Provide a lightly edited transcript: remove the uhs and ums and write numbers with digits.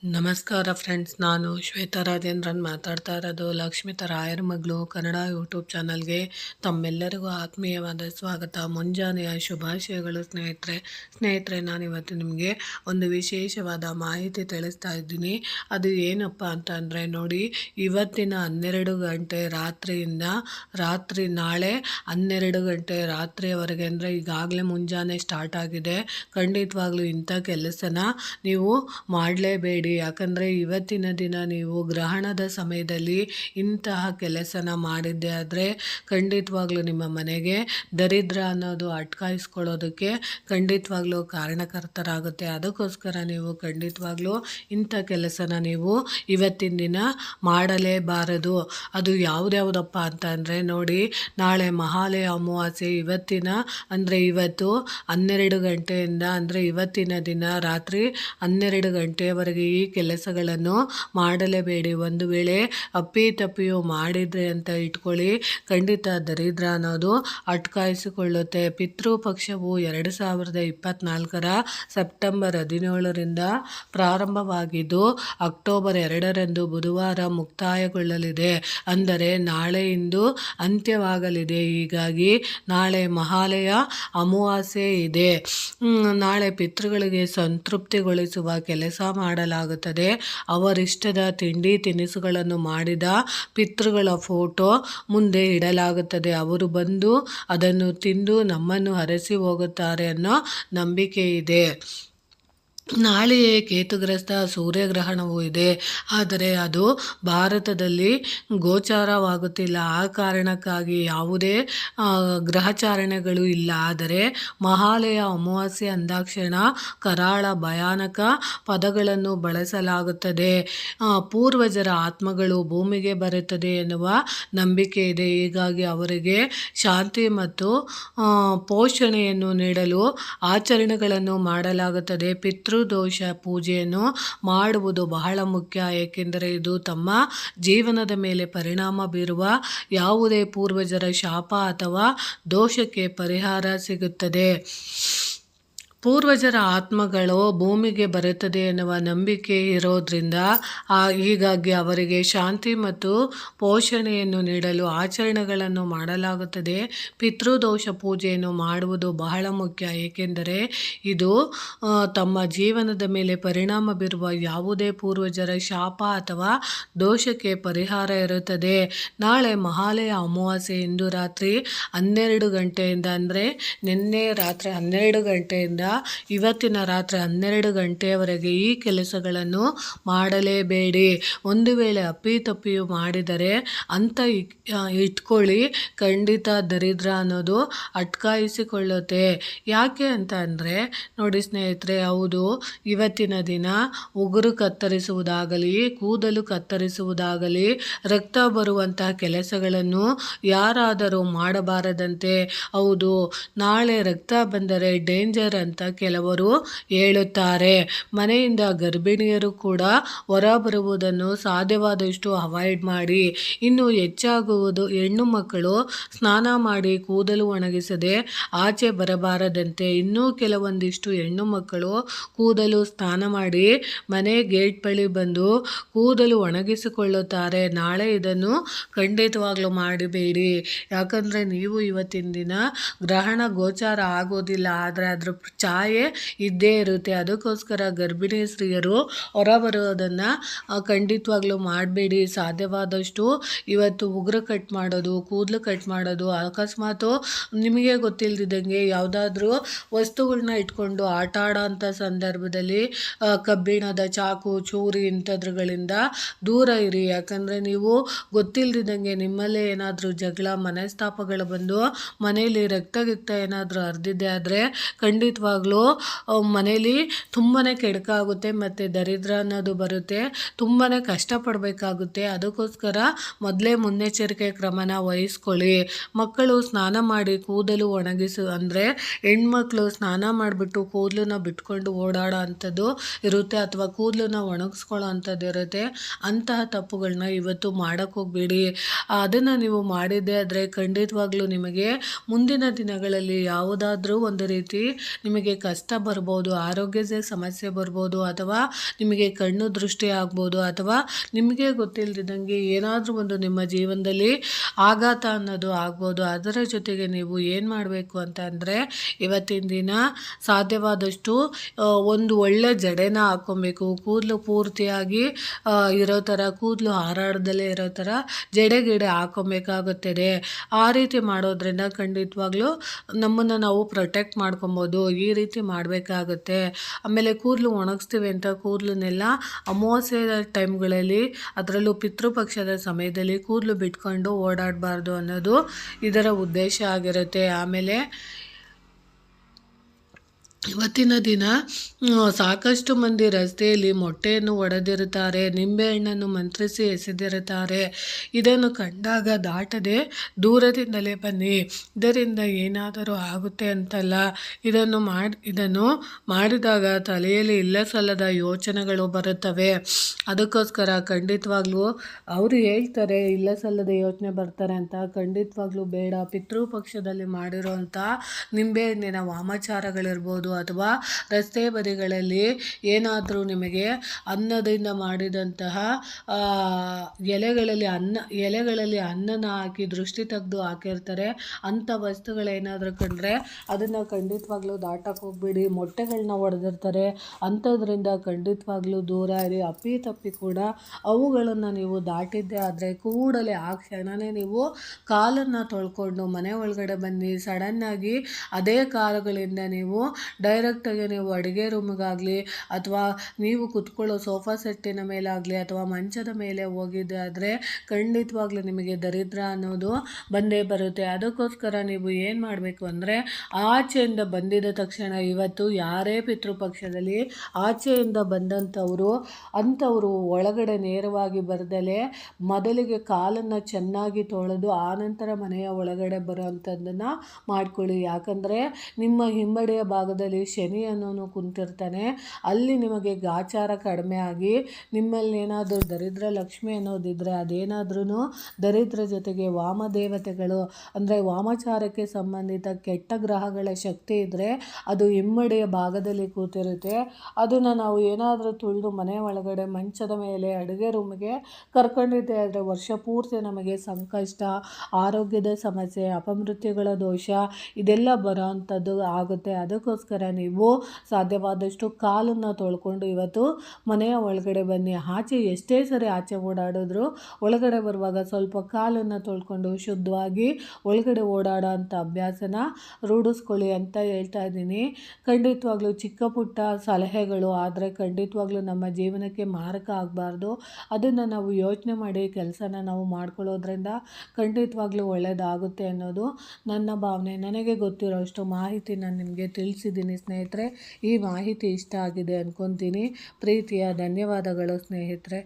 ನಮಸ್ಕಾರ ಫ್ರೆಂಡ್ಸ್, ನಾನು ಶ್ವೇತಾ ರಾಜೇಂದ್ರನ್ ಮಾತಾಡ್ತಾ ಇರೋದು ಲಕ್ಷ್ಮಿತ ರಾಯರ ಮಗಳು ಕನ್ನಡ ಯೂಟ್ಯೂಬ್ ಚಾನಲ್ಗೆ ತಮ್ಮೆಲ್ಲರಿಗೂ ಆತ್ಮೀಯವಾದ ಸ್ವಾಗತ. ಮುಂಜಾನೆಯ ಶುಭಾಶಯಗಳು ಸ್ನೇಹಿತರೆ. ನಾನಿವತ್ತು ನಿಮಗೆ ಒಂದು ವಿಶೇಷವಾದ ಮಾಹಿತಿ ತಿಳಿಸ್ತಾ ಇದ್ದೀನಿ. ಅದು ಏನಪ್ಪ ಅಂತ ಅಂದರೆ ನೋಡಿ, ಇವತ್ತಿನ 12 ಗಂಟೆ ರಾತ್ರಿಯಿಂದ ನಾಳೆ 12 ಗಂಟೆ ರಾತ್ರಿಯವರೆಗೆ, ಅಂದರೆ ಈಗಾಗಲೇ ಮುಂಜಾನೆ ಸ್ಟಾರ್ಟ್ ಆಗಿದೆ. ಖಂಡಿತವಾಗ್ಲೂ ಇಂಥ ಕೆಲಸನ ನೀವು ಮಾಡಲೇಬೇಡಿ. ಯಾಕಂದರೆ ಇವತ್ತಿನ ದಿನ ನೀವು ಗ್ರಹಣದ ಸಮಯದಲ್ಲಿ ಇಂತಹ ಕೆಲಸನ ಮಾಡಿದ್ದೆ ಆದರೆ ಖಂಡಿತವಾಗ್ಲೂ ನಿಮ್ಮ ಮನೆಗೆ ದರಿದ್ರ ಅನ್ನೋದು ಅಟ್ಕಾಯಿಸ್ಕೊಳ್ಳೋದಕ್ಕೆ ಖಂಡಿತವಾಗ್ಲೂ ಕಾರಣಕರ್ತರಾಗುತ್ತೆ. ಅದಕ್ಕೋಸ್ಕರ ನೀವು ಖಂಡಿತವಾಗ್ಲೂ ಇಂಥ ಕೆಲಸನ ನೀವು ಇವತ್ತಿನ ದಿನ ಮಾಡಲೇಬಾರದು. ಅದು ಯಾವುದ್ಯಾವುದಪ್ಪ ಅಂತ ಅಂದರೆ ನೋಡಿ, ನಾಳೆ ಮಹಾಲಯ ಅಮಾವಾಸ್ಯೆ ಇವತ್ತು 12 ಗಂಟೆಯಿಂದ, ಅಂದರೆ ಇವತ್ತಿನ ದಿನ ರಾತ್ರಿ 12 ಗಂಟೆಯವರೆಗೆ ಈ ಕೆಲಸಗಳನ್ನು ಮಾಡಲೇಬೇಡಿ. ಒಂದು ವೇಳೆ ಅಪ್ಪಿತಪ್ಪಿಯು ಮಾಡಿದರೆ ಅಂತ ಇಟ್ಕೊಳ್ಳಿ, ಖಂಡಿತ ದರಿದ್ರ ಅನ್ನೋದು ಅಟ್ಕಾಯಿಸಿಕೊಳ್ಳುತ್ತೆ. ಪಿತೃಪಕ್ಷವು 2024 ಸೆಪ್ಟೆಂಬರ್ 17ರಿಂದ ಪ್ರಾರಂಭವಾಗಿದ್ದು ಅಕ್ಟೋಬರ್ 2ರಂದು ಬುಧವಾರ ಮುಕ್ತಾಯಗೊಳ್ಳಲಿದೆ. ಅಂದರೆ ನಾಳೆಯಿಂದ ಅಂತ್ಯವಾಗಲಿದೆ. ಹೀಗಾಗಿ ನಾಳೆ ಮಹಾಲಯ ಅಮಾವಾಸ್ಯೆ ಇದೆ. ನಾಳೆ ಪಿತೃಗಳಿಗೆ ಸಂತೃಪ್ತಿಗೊಳಿಸುವ ಕೆಲಸ ಮಾಡಲಾಗುತ್ತದೆ. ಅವರಿಷ್ಟದ ತಿಂಡಿ ತಿನಿಸುಗಳನ್ನು ಮಾಡಿದ ಪಿತೃಗಳ ಫೋಟೋ ಮುಂದೆ ಇಡಲಾಗುತ್ತದೆ. ಅವರು ಬಂದು ಅದನ್ನು ತಿಂದು ನಮ್ಮನ್ನು ಹರಸಿ ಹೋಗುತ್ತಾರೆ ಅನ್ನೋ ನಂಬಿಕೆ ಇದೆ. ನಾಳೆಯೇ ಕೇತುಗ್ರಸ್ತ ಸೂರ್ಯಗ್ರಹಣವೂ ಇದೆ, ಆದರೆ ಅದು ಭಾರತದಲ್ಲಿ ಗೋಚಾರವಾಗುತ್ತಿಲ್ಲ. ಆ ಕಾರಣಕ್ಕಾಗಿ ಯಾವುದೇ ಗ್ರಹಚಾರಣೆಗಳು ಇಲ್ಲ. ಆದರೆ ಮಹಾಲಯ ಅಮಾವಾಸ್ಯೆ ಅಂದಾಕ್ಷಣ ಕರಾಳ ಭಯಾನಕ ಪದಗಳನ್ನು ಬಳಸಲಾಗುತ್ತದೆ. ಪೂರ್ವಜರ ಆತ್ಮಗಳು ಭೂಮಿಗೆ ಬರುತ್ತದೆ ಎನ್ನುವ ನಂಬಿಕೆ ಇದೆ. ಹೀಗಾಗಿ ಅವರಿಗೆ ಶಾಂತಿ ಮತ್ತು ಪೋಷಣೆಯನ್ನು ನೀಡಲು ಆಚರಣೆಗಳನ್ನು ಮಾಡಲಾಗುತ್ತದೆ. ಪಿತೃದೋಷ ಪೂಜೆಯನ್ನು ಮಾಡುವುದು ಬಹಳ ಮುಖ್ಯ. ಏಕೆಂದರೆ ಇದು ತಮ್ಮ ಜೀವನದ ಮೇಲೆ ಪರಿಣಾಮ ಬೀರುವ ಯಾವುದೇ ಪೂರ್ವಜರ ಶಾಪ ಅಥವಾ ದೋಷಕ್ಕೆ ಪರಿಹಾರ ಸಿಗುತ್ತದೆ. ಪೂರ್ವಜರ ಆತ್ಮಗಳು ಭೂಮಿಗೆ ಬರುತ್ತದೆ ಎನ್ನುವ ನಂಬಿಕೆ ಇರೋದ್ರಿಂದ ಹೀಗಾಗಿ ಅವರಿಗೆ ಶಾಂತಿ ಮತ್ತು ಪೋಷಣೆಯನ್ನು ನೀಡಲು ಆಚರಣೆಗಳನ್ನು ಮಾಡಲಾಗುತ್ತದೆ. ಪಿತೃದೋಷ ಪೂಜೆಯನ್ನು ಮಾಡುವುದು ಬಹಳ ಮುಖ್ಯ. ಏಕೆಂದರೆ ಇದು ತಮ್ಮ ಜೀವನದ ಮೇಲೆ ಪರಿಣಾಮ ಬೀರುವ ಯಾವುದೇ ಪೂರ್ವಜರ ಶಾಪ ಅಥವಾ ದೋಷಕ್ಕೆ ಪರಿಹಾರ ಇರುತ್ತದೆ. ನಾಳೆ ಮಹಾಲಯ ಅಮಾವಾಸ್ಯೆ ಇಂದು ರಾತ್ರಿ 12 ಗಂಟೆಯಿಂದ, ಅಂದರೆ ನಿನ್ನೆ ರಾತ್ರಿ 12 ಗಂಟೆಯಿಂದ ಇವತ್ತಿನ ರಾತ್ರಿ 12 ಗಂಟೆಯವರೆಗೆ ಈ ಕೆಲಸಗಳನ್ನು ಮಾಡಲೇಬೇಡಿ. ಒಂದು ವೇಳೆ ಅಪ್ಪಿತಪ್ಪಿಯು ಮಾಡಿದರೆ ಅಂತ ಇಟ್ಕೊಳ್ಳಿ, ಖಂಡಿತ ದರಿದ್ರ ಅನ್ನೋದು ಅಟ್ಕಾಯಿಸಿಕೊಳ್ಳುತ್ತೆ. ಯಾಕೆ ಅಂತ ಅಂದರೆ ನೋಡಿ ಸ್ನೇಹಿತರೆ, ಹೌದು, ಇವತ್ತಿನ ದಿನ ಉಗುರು ಕತ್ತರಿಸುವುದಾಗಲಿ, ಕೂದಲು ಕತ್ತರಿಸುವುದಾಗಲಿ, ರಕ್ತ ಬರುವಂತಹ ಕೆಲಸಗಳನ್ನು ಯಾರಾದರೂ ಮಾಡಬಾರದಂತೆ. ಹೌದು, ನಾಳೆ ರಕ್ತ ಬಂದರೆ ಡೇಂಜರ್ ಅಂತ ಕೆಲವರು ಹೇಳುತ್ತಾರೆ. ಮನೆಯಿಂದ ಗರ್ಭಿಣಿಯರು ಕೂಡ ಹೊರ ಬರುವುದನ್ನು ಸಾಧ್ಯವಾದಷ್ಟು ಅವಾಯ್ಡ್ ಮಾಡಿ. ಇನ್ನು ಹೆಚ್ಚಾಗುವುದು ಹೆಣ್ಣು ಮಕ್ಕಳು ಸ್ನಾನ ಮಾಡಿ ಕೂದಲು ಒಣಗಿಸದೆ ಆಚೆ ಬರಬಾರದಂತೆ. ಇನ್ನೂ ಕೆಲವೊಂದಿಷ್ಟು ಹೆಣ್ಣು ಮಕ್ಕಳು ಕೂದಲು ಸ್ನಾನ ಮಾಡಿ ಮನೆ ಗೇಟ್ ಬಳಿ ಬಂದು ಕೂದಲು ಒಣಗಿಸಿಕೊಳ್ಳುತ್ತಾರೆ. ನಾಳೆ ಇದನ್ನು ಖಂಡಿತವಾಗ್ಲೂ ಮಾಡಬೇಡಿ. ಯಾಕಂದರೆ ನೀವು ಇವತ್ತಿನ ದಿನ ಗ್ರಹಣ ಗೋಚಾರ ಆಗೋದಿಲ್ಲ, ಆದರೆ ಅದ್ರ ಛಾಯೆ ಇದ್ದೇ ಇರುತ್ತೆ. ಅದಕ್ಕೋಸ್ಕರ ಗರ್ಭಿಣಿ ಸ್ತ್ರೀಯರು ಹೊರ ಬರೋದನ್ನು ಖಂಡಿತವಾಗ್ಲೂ ಮಾಡಬೇಡಿ. ಸಾಧ್ಯವಾದಷ್ಟು ಇವತ್ತು ಉಗುರು ಕಟ್ ಮಾಡೋದು, ಕೂದಲು ಕಟ್ ಮಾಡೋದು, ಅಕಸ್ಮಾತು ನಿಮಗೆ ಗೊತ್ತಿಲ್ಲದಿದ್ದಂಗೆ ಯಾವುದಾದ್ರೂ ವಸ್ತುಗಳನ್ನ ಇಟ್ಕೊಂಡು ಆಟ ಆಡೋ ಅಂಥ ಸಂದರ್ಭದಲ್ಲಿ ಕಬ್ಬಿಣದ ಚಾಕು, ಚೂರಿ ಇಂಥದ್ರುಗಳಿಂದ ದೂರ ಇರಿ. ಯಾಕಂದರೆ ನೀವು ಗೊತ್ತಿಲ್ಲದಿದ್ದಂಗೆ ನಿಮ್ಮಲ್ಲೇ ಏನಾದರೂ ಜಗಳ, ಮನಸ್ತಾಪಗಳು ಬಂದು ಮನೆಯಲ್ಲಿ ರಕ್ತ ಏನಾದರೂ ಹರಿದಿದ್ದೆ ಆದರೆ ಖಂಡಿತವಾಗ್ಲೂ ಖಂಡಿತವಾಗ್ಲೂ ಮನೇಲಿ ತುಂಬಾ ಕೆಡುಕ ಆಗುತ್ತೆ ಮತ್ತು ದರಿದ್ರ ಅನ್ನೋದು ಬರುತ್ತೆ. ತುಂಬಾ ಕಷ್ಟಪಡಬೇಕಾಗುತ್ತೆ. ಅದಕ್ಕೋಸ್ಕರ ಮೊದಲೇ ಮುನ್ನೆಚ್ಚರಿಕೆ ಕ್ರಮನ ವಹಿಸ್ಕೊಳ್ಳಿ. ಮಕ್ಕಳು ಸ್ನಾನ ಮಾಡಿ ಕೂದಲು ಅಂದರೆ ಹೆಣ್ಮಕ್ಳು ಸ್ನಾನ ಮಾಡಿಬಿಟ್ಟು ಕೂದಲನ್ನ ಬಿಟ್ಕೊಂಡು ಓಡಾಡೋ ಅಂಥದ್ದು ಇರುತ್ತೆ, ಅಥವಾ ಕೂದಲನ್ನ ಒಣಗಿಸ್ಕೊಳ್ಳೋ ಅಂಥದ್ದು ಇರುತ್ತೆ. ಅಂತಹ ತಪ್ಪುಗಳನ್ನ ಇವತ್ತು ಮಾಡೋಕ್ಕೆ ಹೋಗಬೇಡಿ. ಅದನ್ನು ನೀವು ಮಾಡಿದ್ದೆ ಆದರೆ ಖಂಡಿತವಾಗ್ಲೂ ನಿಮಗೆ ಮುಂದಿನ ದಿನಗಳಲ್ಲಿ ಯಾವುದಾದ್ರೂ ಒಂದು ರೀತಿ ನಿಮಗೆ ಕಷ್ಟ ಬರ್ಬೋದು, ಆರೋಗ್ಯದ ಸಮಸ್ಯೆ ಬರ್ಬೋದು, ಅಥವಾ ನಿಮಗೆ ಕಣ್ಣು ದೃಷ್ಟಿ ಆಗ್ಬೋದು, ಅಥವಾ ನಿಮಗೆ ಗೊತ್ತಿಲ್ಲದಿದ್ದಂಗೆ ಏನಾದರೂ ಒಂದು ನಿಮ್ಮ ಜೀವನದಲ್ಲಿ ಆಘಾತ ಅನ್ನೋದು ಆಗ್ಬೋದು. ಅದರ ಜೊತೆಗೆ ನೀವು ಏನು ಮಾಡಬೇಕು ಅಂತ ಅಂದರೆ ಇವತ್ತಿನ ದಿನ ಸಾಧ್ಯವಾದಷ್ಟು ಒಂದು ಒಳ್ಳೆ ಜಡೆನ ಹಾಕ್ಕೊಬೇಕು. ಕೂದಲು ಪೂರ್ತಿಯಾಗಿ ಇರೋ ಥರ, ಕೂದಲು ಹಾರಾಡ್ದಲೇ ಇರೋ ಥರ ಜಡೆ ಹಾಕ್ಕೊಬೇಕಾಗುತ್ತದೆ. ಆ ರೀತಿ ಮಾಡೋದ್ರಿಂದ ಖಂಡಿತವಾಗ್ಲೂ ನಮ್ಮನ್ನು ನಾವು ಪ್ರೊಟೆಕ್ಟ್ ಮಾಡ್ಕೊಬೋದು. ಈ ರೀತಿ ಮಾಡಬೇಕಾಗುತ್ತೆ. ಆಮೇಲೆ ಕೂದಲು ಒಣಗಿಸ್ತೀವಿ ಅಂತ ಕೂದಲನ್ನೆಲ್ಲ ಅಮಾವಾಸ್ಯೆ ಟೈಮ್ಗಳಲ್ಲಿ, ಅದರಲ್ಲೂ ಪಿತೃಪಕ್ಷದ ಸಮಯದಲ್ಲಿ ಕೂದಲು ಬಿಟ್ಕೊಂಡು ಓಡಾಡಬಾರ್ದು ಅನ್ನೋದು ಇದರ ಉದ್ದೇಶ ಆಗಿರುತ್ತೆ. ಆಮೇಲೆ ಇವತ್ತಿನ ದಿನ ಸಾಕಷ್ಟು ಮಂದಿ ರಸ್ತೆಯಲ್ಲಿ ಮೊಟ್ಟೆಯನ್ನು ಒಡೆದಿರುತ್ತಾರೆ, ನಿಂಬೆಹಣ್ಣನ್ನು ಮಂತ್ರಿಸಿ ಎಸೆದಿರುತ್ತಾರೆ. ಇದನ್ನು ಕಂಡಾಗ ದಾಟದೆ ದೂರದಿಂದಲೇ ಬನ್ನಿ. ಇದರಿಂದ ಏನಾದರೂ ಆಗುತ್ತೆ ಅಂತಲ್ಲ. ಇದನ್ನು ಮಾಡಿದಾಗ ತಲೆಯಲ್ಲಿ ಇಲ್ಲಸಲ್ಲದ ಯೋಚನೆಗಳು ಬರುತ್ತವೆ. ಅದಕ್ಕೋಸ್ಕರ ಖಂಡಿತವಾಗ್ಲೂ ಅವರು ಹೇಳ್ತಾರೆ ಇಲ್ಲಸಲ್ಲದ ಯೋಚನೆ ಬರ್ತಾರೆ ಅಂತ. ಖಂಡಿತವಾಗ್ಲೂ ಬೇಡ. ಪಿತೃಪಕ್ಷದಲ್ಲಿ ಮಾಡಿರೋಂಥ ನಿಂಬೆಹಣ್ಣಿನ ವಾಮಾಚಾರಗಳಿರ್ಬೋದು, ಅಥವಾ ರಸ್ತೆ ಬದಿಗಳಲ್ಲಿ ಏನಾದರೂ ನಿಮಗೆ ಅನ್ನದಿಂದ ಮಾಡಿದಂತಹ ಎಲೆಗಳಲ್ಲಿ ಅನ್ನನ ಹಾಕಿ ದೃಷ್ಟಿ ತೆಗೆದು ಹಾಕಿರ್ತಾರೆ. ಅಂಥ ವಸ್ತುಗಳೇನಾದರೂ ಕಂಡ್ರೆ ಅದನ್ನು ಖಂಡಿತವಾಗ್ಲೂ ದಾಟಕ್ಕೆ ಹೋಗ್ಬೇಡಿ. ಮೊಟ್ಟೆಗಳನ್ನ ಹೊಡೆದಿರ್ತಾರೆ, ಅಂಥದ್ರಿಂದ ಖಂಡಿತವಾಗ್ಲೂ ದೂರ ಇರಿ. ಅಪ್ಪಿ ಕೂಡ ಅವುಗಳನ್ನು ನೀವು ದಾಟಿದ್ದೆ ಆದರೆ ಕೂಡಲೇ ಆ ಕ್ಷಣವೇ ನೀವು ಕಾಲನ್ನು ತೊಳ್ಕೊಂಡು ಮನೆ ಒಳಗಡೆ ಬನ್ನಿ. ಸಡನ್ನಾಗಿ ಅದೇ ಕಾಲುಗಳಿಂದ ನೀವು ಡೈರೆಕ್ಟಾಗಿ ನೀವು ಅಡುಗೆ ರೂಮಿಗಾಗಲಿ, ಅಥವಾ ನೀವು ಕುತ್ಕೊಳ್ಳೋ ಸೋಫಾ ಸೆಟ್ಟಿನ ಮೇಲಾಗಲಿ, ಅಥವಾ ಮಂಚದ ಮೇಲೆ ಹೋಗಿದ್ದೆ ಆದರೆ ಖಂಡಿತವಾಗ್ಲೂ ನಿಮಗೆ ದರಿದ್ರ ಅನ್ನೋದು ಬಂದೇ ಬರುತ್ತೆ. ಅದಕ್ಕೋಸ್ಕರ ನೀವು ಏನು ಮಾಡಬೇಕು ಅಂದರೆ ಆಚೆಯಿಂದ ಬಂದಿದ ತಕ್ಷಣ, ಇವತ್ತು ಯಾರೇ ಪಿತೃಪಕ್ಷದಲ್ಲಿ ಆಚೆಯಿಂದ ಅಂಥವರು ಒಳಗಡೆ ನೇರವಾಗಿ ಬರ್ದಲೇ ಮೊದಲಿಗೆ ಕಾಲನ್ನು ಚೆನ್ನಾಗಿ ತೊಳೆದು ಆನಂತರ ಮನೆಯ ಒಳಗಡೆ ಬರೋ ಅಂಥದ್ದನ್ನು ಮಾಡ್ಕೊಳ್ಳಿ. ಯಾಕಂದರೆ ನಿಮ್ಮ ಹಿಂಬಡಿಯ ಭಾಗದಲ್ಲಿ ಶನಿ ಅನ್ನೋನು ಕುಂತಿರ್ತಾನೆ. ಅಲ್ಲಿ ನಿಮಗೆ ಗಾಚಾರ ಕಡಿಮೆ ಆಗಿ ನಿಮ್ಮಲ್ಲಿ ಏನಾದರೂ ದರಿದ್ರ ಲಕ್ಷ್ಮಿ ಅನ್ನೋದಿದ್ದರೆ ಅದೇನಾದ್ರೂ ದರಿದ್ರ ಜೊತೆಗೆ ವಾಮದೇವತೆಗಳು ಅಂದರೆ ವಾಮಾಚಾರಕ್ಕೆ ಸಂಬಂಧಿತ ಕೆಟ್ಟ ಗ್ರಹಗಳ ಶಕ್ತಿ ಇದ್ದರೆ ಅದು ಹಿಮ್ಮಡಿಯ ಭಾಗದಲ್ಲಿ ಕೂತಿರುತ್ತೆ. ಅದನ್ನು ನಾವು ಏನಾದರೂ ತುಳಿದು ಮನೆ ಒಳಗಡೆ ಮಂಚದ ಮೇಲೆ ಅಡುಗೆ ರೂಮಿಗೆ ಕರ್ಕೊಂಡಿದ್ದೆ ಆದರೆ ವರ್ಷ ಪೂರ್ತಿ ನಮಗೆ ಸಂಕಷ್ಟ, ಆರೋಗ್ಯದ ಸಮಸ್ಯೆ, ಅಪಮೃತ್ಯುಗಳ ದೋಷ ಇದೆಲ್ಲ ಬರೋ ಅಂಥದ್ದು ಆಗುತ್ತೆ. ಅದಕ್ಕೋಸ್ಕರ ನೀವು ಸಾಧ್ಯವಾದಷ್ಟು ಕಾಲನ್ನು ತೊಳ್ಕೊಂಡು ಇವತ್ತು ಮನೆಯ ಒಳಗಡೆ ಬನ್ನಿ. ಎಷ್ಟೇ ಸರಿ ಆಚೆ ಓಡಾಡಿದ್ರು ಒಳಗಡೆ ಬರುವಾಗ ಸ್ವಲ್ಪ ಕಾಲನ್ನು ತೊಳ್ಕೊಂಡು ಶುದ್ಧವಾಗಿ ಒಳಗಡೆ ಓಡಾಡೋ ಅಂಥ ಅಭ್ಯಾಸನ ರೂಢಿಸ್ಕೊಳ್ಳಿ ಅಂತ ಹೇಳ್ತಾ ಇದ್ದೀನಿ. ಖಂಡಿತವಾಗ್ಲೂ ಚಿಕ್ಕ ಪುಟ್ಟ ಸಲಹೆಗಳು ಆದರೆ ಖಂಡಿತವಾಗ್ಲೂ ನಮ್ಮ ಜೀವನಕ್ಕೆ ಮಾರಕ ಆಗಬಾರ್ದು. ಅದನ್ನು ನಾವು ಯೋಚನೆ ಮಾಡಿ ಕೆಲಸನ ನಾವು ಮಾಡ್ಕೊಳ್ಳೋದ್ರಿಂದ ಖಂಡಿತವಾಗ್ಲೂ ಒಳ್ಳೆಯದಾಗುತ್ತೆ ಅನ್ನೋದು ನನ್ನ ಭಾವನೆ. ನನಗೆ ಗೊತ್ತಿರೋಷ್ಟು ಮಾಹಿತಿ ನಾನು ನಿಮಗೆ ತಿಳಿಸಿದ್ದೀನಿ ಸ್ನೇಹಿತರೆ. ಈ ಮಾಹಿತಿ ಇಷ್ಟ ಆಗಿದೆ ಅಂದ್ಕೊತೀನಿ. ಪ್ರೀತಿಯ ಧನ್ಯವಾದಗಳು ಸ್ನೇಹಿತರೆ.